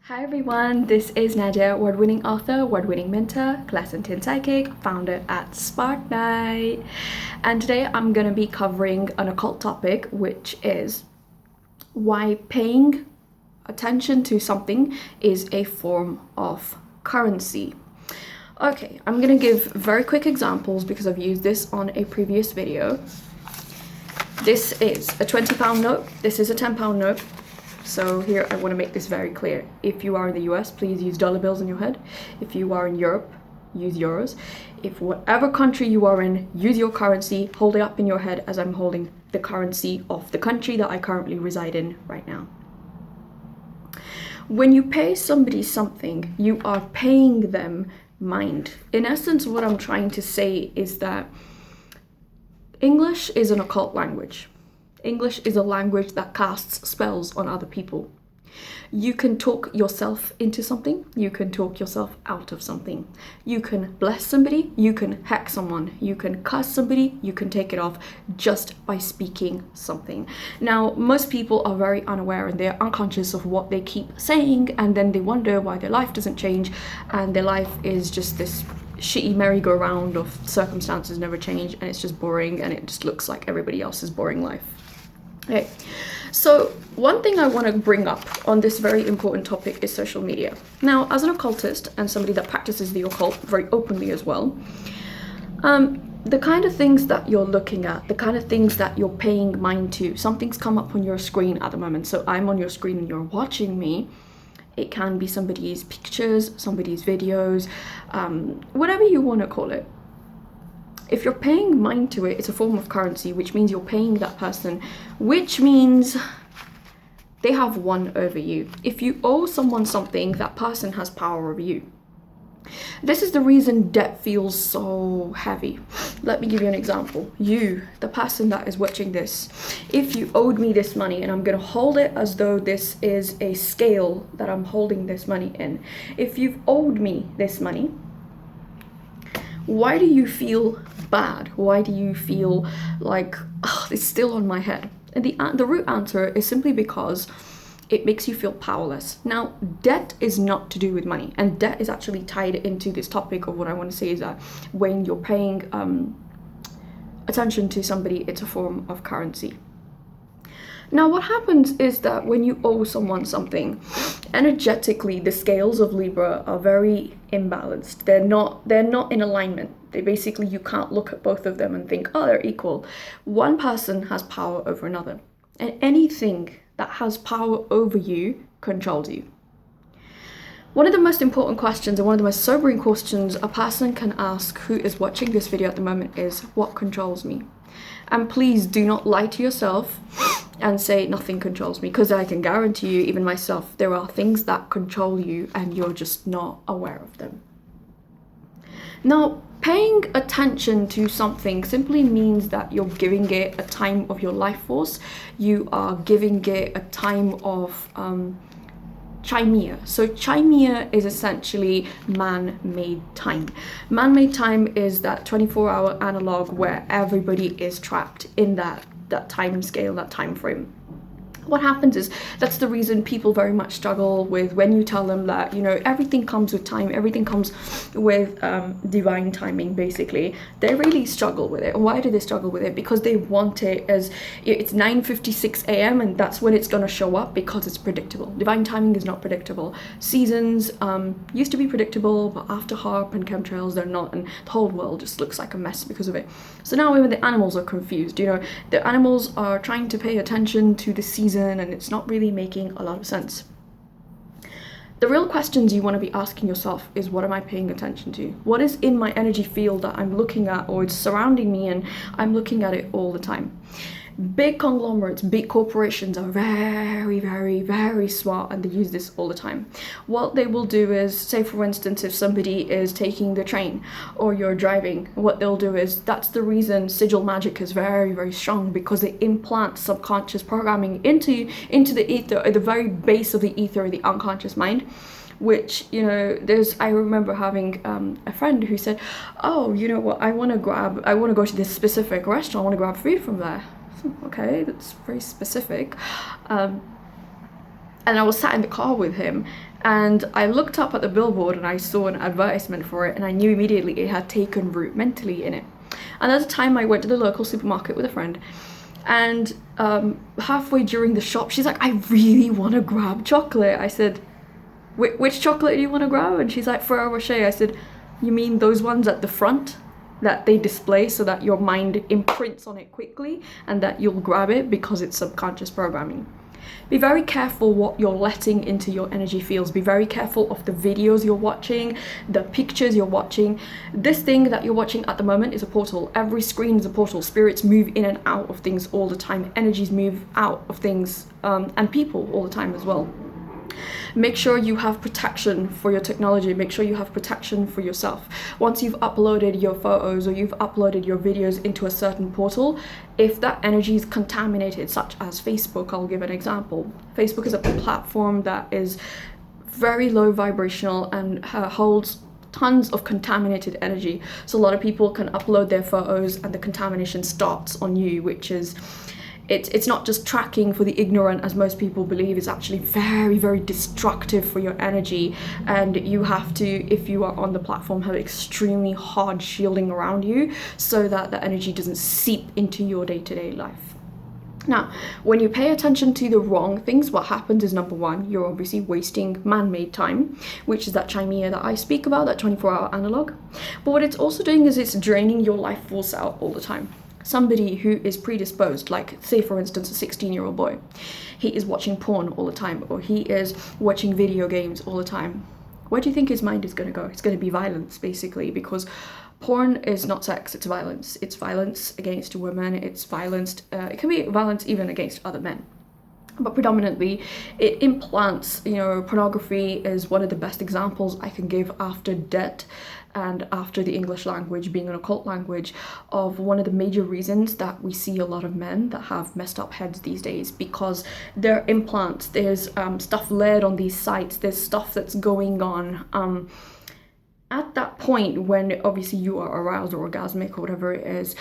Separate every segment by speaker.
Speaker 1: Hi everyone, this is Nadia, award-winning author, award-winning mentor, clairsentient psychic, founder at Spartanite. And today I'm going to be covering an occult topic, which is why paying attention to something is a form of currency. Okay, I'm going to give very quick examples because I've used this on a previous video. This is a £20 note, this is a £10 note. So here I want to make this very clear. If you are in the US, please use dollar bills in your head. If you are in Europe, use euros. If whatever country you are in, use your currency, hold it up in your head as I'm holding the currency of the country that I currently reside in right now. When you pay somebody something, you are paying them mind. In essence, what I'm trying to say is that English is an occult language. English is a language that casts spells on other people. You can talk yourself into something, you can talk yourself out of something. You can bless somebody, you can hex someone, you can cuss somebody, you can take it off just by speaking something. Now, most people are very unaware and they're unconscious of what they keep saying, and then they wonder why their life doesn't change, and their life is just this shitty merry-go-round of circumstances never change, and it's just boring, and it just looks like everybody else's boring life. Okay, so one thing I want to bring up on this very important topic is social media. Now, as an occultist and somebody that practices the occult very openly as well, the kind of things that you're looking at, the kind of things that you're paying mind to, something's come up on your screen at the moment. So I'm on your screen and you're watching me. It can be somebody's pictures, somebody's videos, whatever you want to call it. If you're paying mind to it, it's a form of currency, which means you're paying that person, which means they have won over you. If you owe someone something, that person has power over you. This is the reason debt feels so heavy. Let me give you an example. You, the person that is watching this, if you owed me this money, and I'm going to hold it as though this is a scale that I'm holding this money in. If you've owed me this money, why do you feel bad? Why do you feel like, oh, it's still on my head? And the root answer is simply because it makes you feel powerless. Now, debt is not to do with money, and debt is actually tied into this topic of what I want to say is that when you're paying attention to somebody, it's a form of currency. Now, what happens is that when you owe someone something, energetically, the scales of Libra are very imbalanced. They're not in alignment. You can't look at both of them and think, oh, they're equal. One person has power over another, and anything that has power over you controls you. One of the most important questions and one of the most sobering questions a person can ask who is watching this video at the moment is, what controls me? And please do not lie to yourself and say nothing controls me, because I can guarantee you, even myself, there are things that control you and you're just not aware of them. Now, paying attention to something simply means that you're giving it a time of your life force. You are giving it a time of Chimea. So Chimea is essentially man-made time. Man-made time is that 24-hour analog where everybody is trapped in that time scale, that time frame. What happens is that's the reason people very much struggle with when you tell them that, you know, everything comes with time, everything comes with divine timing, basically. They really struggle with it. And why do they struggle with it? Because they want it as it's 9:56 a.m. and that's when it's going to show up, because it's predictable. Divine timing is not predictable. Seasons used to be predictable, but after HARP and chemtrails, they're not, and the whole world just looks like a mess because of it. So now even the animals are confused. You know, the animals are trying to pay attention to the season, and it's not really making a lot of sense. The real questions you want to be asking yourself is, what am I paying attention to? What is in my energy field that I'm looking at, or it's surrounding me and I'm looking at it all the time? Big conglomerates, big corporations are very, very, very smart, and they use this all the time. What they will do is, say for instance, if somebody is taking the train or you're driving, what they'll do is, that's the reason sigil magic is very, very strong, because they implant subconscious programming into the ether, at the very base of the ether, the unconscious mind. Which, you know, I remember having a friend who said, oh, you know what, I want to go to this specific restaurant, I want to grab food from there. Okay, that's very specific. And I was sat in the car with him, and I looked up at the billboard and I saw an advertisement for it, and I knew immediately it had taken root mentally in it. And at the time I went to the local supermarket with a friend, and halfway during the shop she's like, I really want to grab chocolate. I said, which chocolate do you want to grab? And she's like, Ferrero Rocher. I said, you mean those ones at the front that they display so that your mind imprints on it quickly and that you'll grab it because it's subconscious programming? Be very careful what you're letting into your energy fields. Be very careful of the videos you're watching, the pictures you're watching. This thing that you're watching at the moment is a portal. Every screen is a portal. Spirits move in and out of things all the time. Energies move out of things and people all the time as well. Make sure you have protection for your technology. Make sure you have protection for yourself. Once you've uploaded your photos or you've uploaded your videos into a certain portal, if that energy is contaminated, such as Facebook, I'll give an example. Facebook is a platform that is very low vibrational and holds tons of contaminated energy. So a lot of people can upload their photos and the contamination starts on you, which is it's not just tracking for the ignorant, as most people believe. It's actually very, very destructive for your energy, and you have to, if you are on the platform, have extremely hard shielding around you so that the energy doesn't seep into your day-to-day life. Now, when you pay attention to the wrong things, what happens is, number one, you're obviously wasting man-made time, which is that chimea that I speak about, that 24-hour analog. But what it's also doing is it's draining your life force out all the time. Somebody who is predisposed, like say for instance a 16-year-old boy, he is watching porn all the time, or he is watching video games all the time. Where do you think his mind is going to go? It's going to be violence, basically, because porn is not sex, it's violence. It's violence against women, it's violence, it can be violence even against other men. But predominantly it implants, pornography is one of the best examples I can give after debt and after the English language being an occult language of one of the major reasons that we see a lot of men that have messed up heads these days, because they're implants. There's stuff laid on these sites, there's stuff that's going on at that point when obviously you are aroused or orgasmic or whatever it is.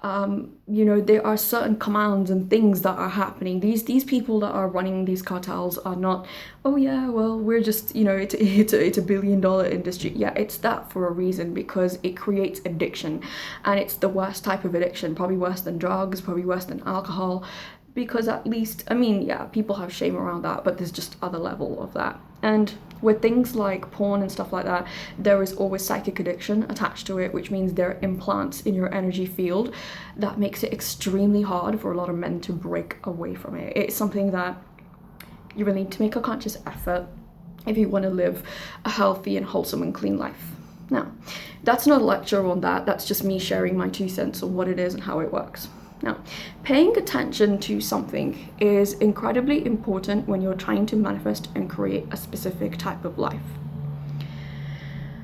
Speaker 1: There are certain commands and things that are happening. These people that are running these cartels are not, oh yeah, well, we're just, it's a $1 billion industry. Yeah, it's that for a reason, because it creates addiction, and it's the worst type of addiction, probably worse than drugs, probably worse than alcohol, because at least, people have shame around that, but there's just other level of that. And with things like porn and stuff like that, there is always psychic addiction attached to it, which means there are implants in your energy field that makes it extremely hard for a lot of men to break away from it. It's something that you really need to make a conscious effort if you want to live a healthy and wholesome and clean life. Now, that's not a lecture on that, that's just me sharing my 2 cents on what it is and how it works. Now, paying attention to something is incredibly important when you're trying to manifest and create a specific type of life.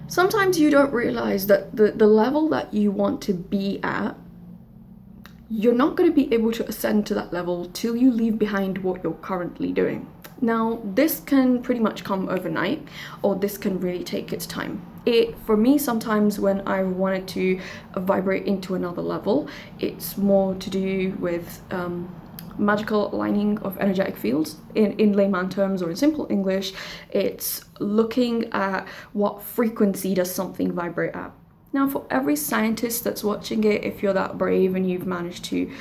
Speaker 1: Sometimes you don't realize that the level that you want to be at, you're not going to be able to ascend to that level till you leave behind what you're currently doing. Now, this can pretty much come overnight, or this can really take its time. For me, sometimes when I wanted to vibrate into another level, it's more to do with magical aligning of energetic fields. In layman terms, or in simple English, it's looking at what frequency does something vibrate at. Now, for every scientist that's watching it, if you're that brave and you've managed to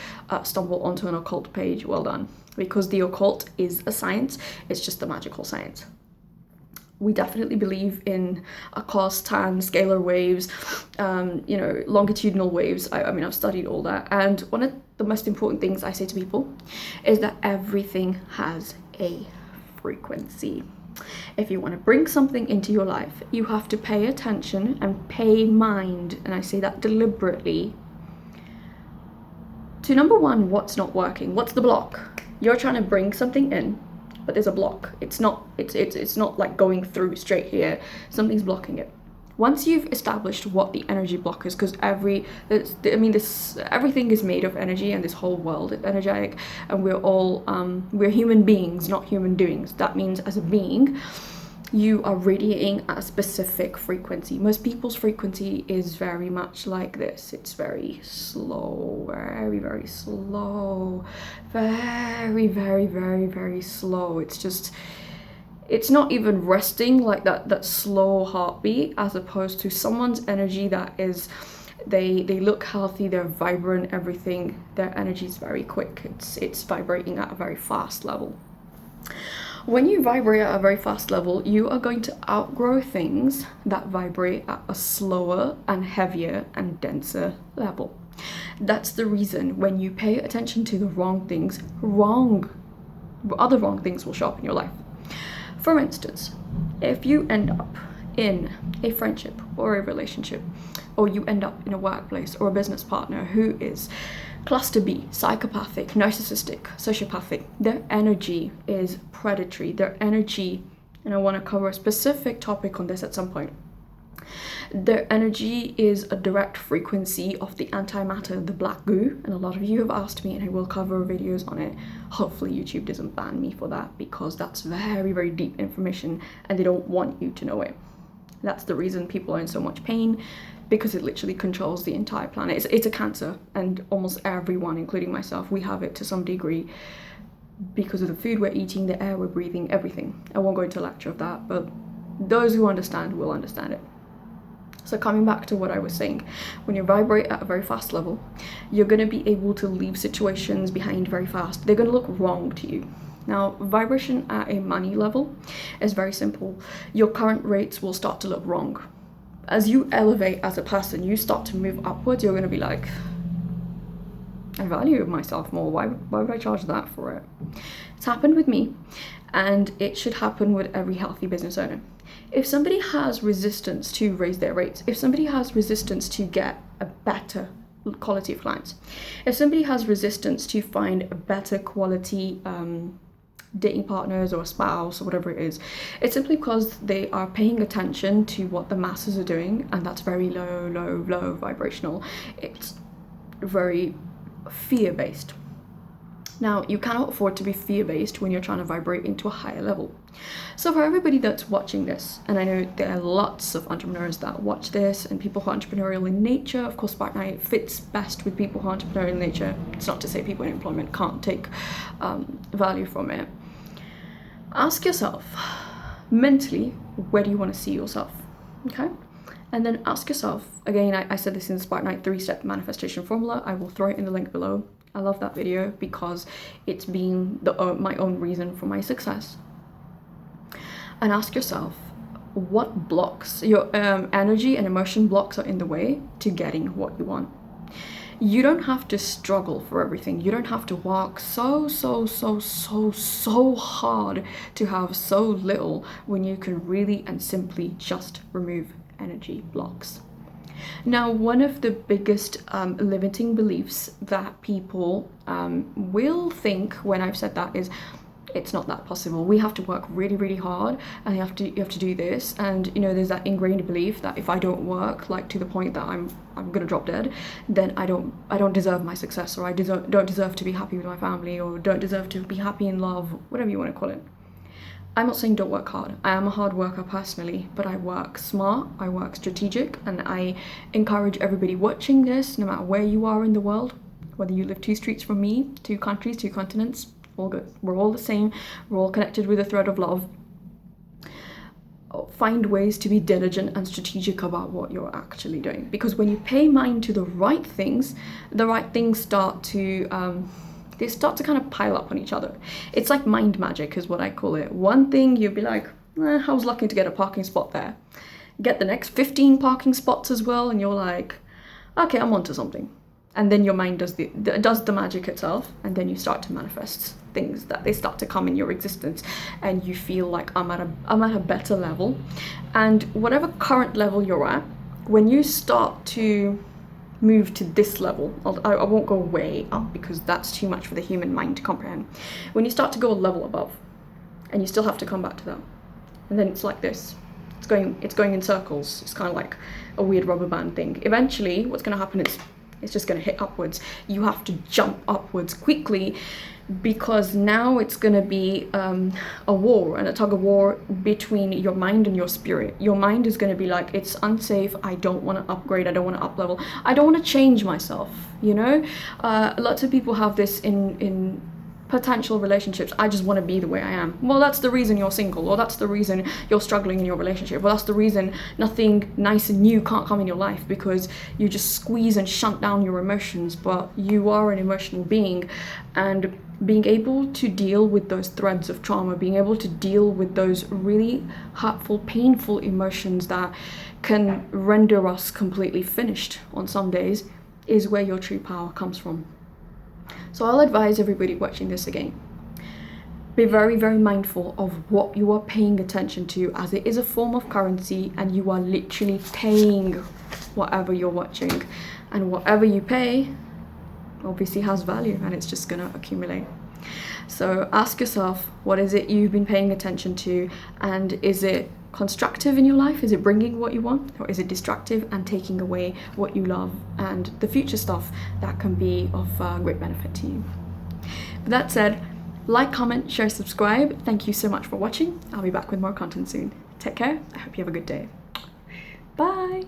Speaker 1: stumble onto an occult page, well done. Because the occult is a science, it's just a magical science. We definitely believe in Acos, Tan, scalar waves, longitudinal waves. I've studied all that. And one of the most important things I say to people is that everything has a frequency. If you want to bring something into your life, you have to pay attention and pay mind, and I say that deliberately, to number one, what's not working, what's the block. You're trying to bring something in, but there's a block. It's not like going through straight here. Something's blocking it. Once you've established what the energy block is, because everything is made of energy, and this whole world is energetic, and we're human beings, not human doings. That means as a being, you are radiating at a specific frequency. Most people's frequency is very much like this. It's very slow, very, very slow, very, very, very, very slow. It's just, It's not even resting, like that slow heartbeat, as opposed to someone's energy that is, they look healthy, they're vibrant, everything, their energy is very quick. It's vibrating at a very fast level. When you vibrate at a very fast level, you are going to outgrow things that vibrate at a slower and heavier and denser level. That's the reason when you pay attention to the wrong things, other wrong things will show up in your life. For instance, if you end up in a friendship or a relationship, or you end up in a workplace or a business partner who is cluster B, psychopathic, narcissistic, sociopathic, their energy is predatory. Their energy, and I want to cover a specific topic on this at some point, their energy is a direct frequency of the antimatter, the black goo, and a lot of you have asked me, and I will cover videos on it. Hopefully YouTube doesn't ban me for that, because that's very, very deep information and they don't want you to know it. That's the reason people are in so much pain, because it literally controls the entire planet. It's a cancer, and almost everyone, including myself, we have it to some degree because of the food we're eating, the air we're breathing, everything. I won't go into a lecture of that, but those who understand will understand it. So coming back to what I was saying, when you vibrate at a very fast level, you're going to be able to leave situations behind very fast. They're going to look wrong to you. Now, vibration at a money level is very simple. Your current rates will start to look wrong. As you elevate as a person, you start to move upwards, you're going to be like, I value myself more. Why would I charge that for it? It's happened with me, and it should happen with every healthy business owner. If somebody has resistance to raise their rates, if somebody has resistance to get a better quality of clients, if somebody has resistance to find a better quality dating partners or a spouse or whatever it is, it's simply because they are paying attention to what the masses are doing, and that's very low vibrational. It's very fear-based. Now, you cannot afford to be fear-based when you're trying to vibrate into a higher level. So for everybody that's watching this, and I know there are lots of entrepreneurs that watch this and people who are entrepreneurial in nature, of course Spartanite fits best with people who are entrepreneurial in nature. It's not to say people in employment can't take value from it. Ask yourself, mentally, where do you want to see yourself? Okay? And then ask yourself, again, I said this in the Spartanite 3-step manifestation formula. I will throw it in the link below. I love that video because it's been my own reason for my success. And ask yourself, what blocks, your energy and emotion blocks are in the way to getting what you want. You don't have to struggle for everything. You don't have to work so hard to have so little, when you can really and simply just remove energy blocks. Now, one of the biggest limiting beliefs that people will think when I've said that is, it's not that possible. We have to work really hard, and you have to do this. And you know, there's that ingrained belief that if I don't work, like to the point that I'm gonna drop dead, then I don't deserve my success, or I don't deserve to be happy with my family, or don't deserve to be happy in love, whatever you want to call it. I'm not saying don't work hard. I am a hard worker personally, but I work smart, I work strategic, and I encourage everybody watching this, no matter where you are in the world, whether you live 2 streets from me, 2 countries, 2 continents, all good. We're all the same. We're all connected with a thread of love. Find ways to be diligent and strategic about what you're actually doing, because when you pay mind to the right things start to they start to kind of pile up on each other. It's like mind magic is what I call it. One thing you'll be like, I was lucky to get a parking spot there. Get the next 15 parking spots as well, and you're like, okay, I'm onto something. And then your mind does the magic itself, and then you start to manifest things that they start to come in your existence, and you feel like I'm at a better level. And whatever current level you're at, when you start to move to this level, I won't go way up because that's too much for the human mind to comprehend. When you start to go a level above, and you still have to come back to that, and then it's like this. It's going in circles. It's kind of like a weird rubber band thing. Eventually, what's going to happen is it's just going to hit upwards. You have to jump upwards quickly, because now it's going to be a war and a tug of war between your mind and your spirit. Your mind is going to be like, it's unsafe, I don't want to upgrade, I don't want to up level, I don't want to change myself, you know? Lots of people have this in potential relationships. I just want to be the way I am. Well, that's the reason you're single, or that's the reason you're struggling in your relationship, well, that's the reason nothing nice and new can't come in your life, because you just squeeze and shunt down your emotions. But you are an emotional being, and being able to deal with those threads of trauma, being able to deal with those really hurtful, painful emotions that can render us completely finished on some days, is where your true power comes from. So I'll advise everybody watching this again, be very, very mindful of what you are paying attention to, as it is a form of currency, and you are literally paying whatever you're watching, and whatever you pay obviously has value, and it's just gonna accumulate. So ask yourself, what is it you've been paying attention to, and is it constructive in your life? Is it bringing what you want, or is it destructive and taking away what you love and the future stuff that can be of great benefit to you? With that said, like, comment, share, subscribe. Thank you so much for watching. I'll be back with more content soon. Take care. I hope you have a good day. Bye.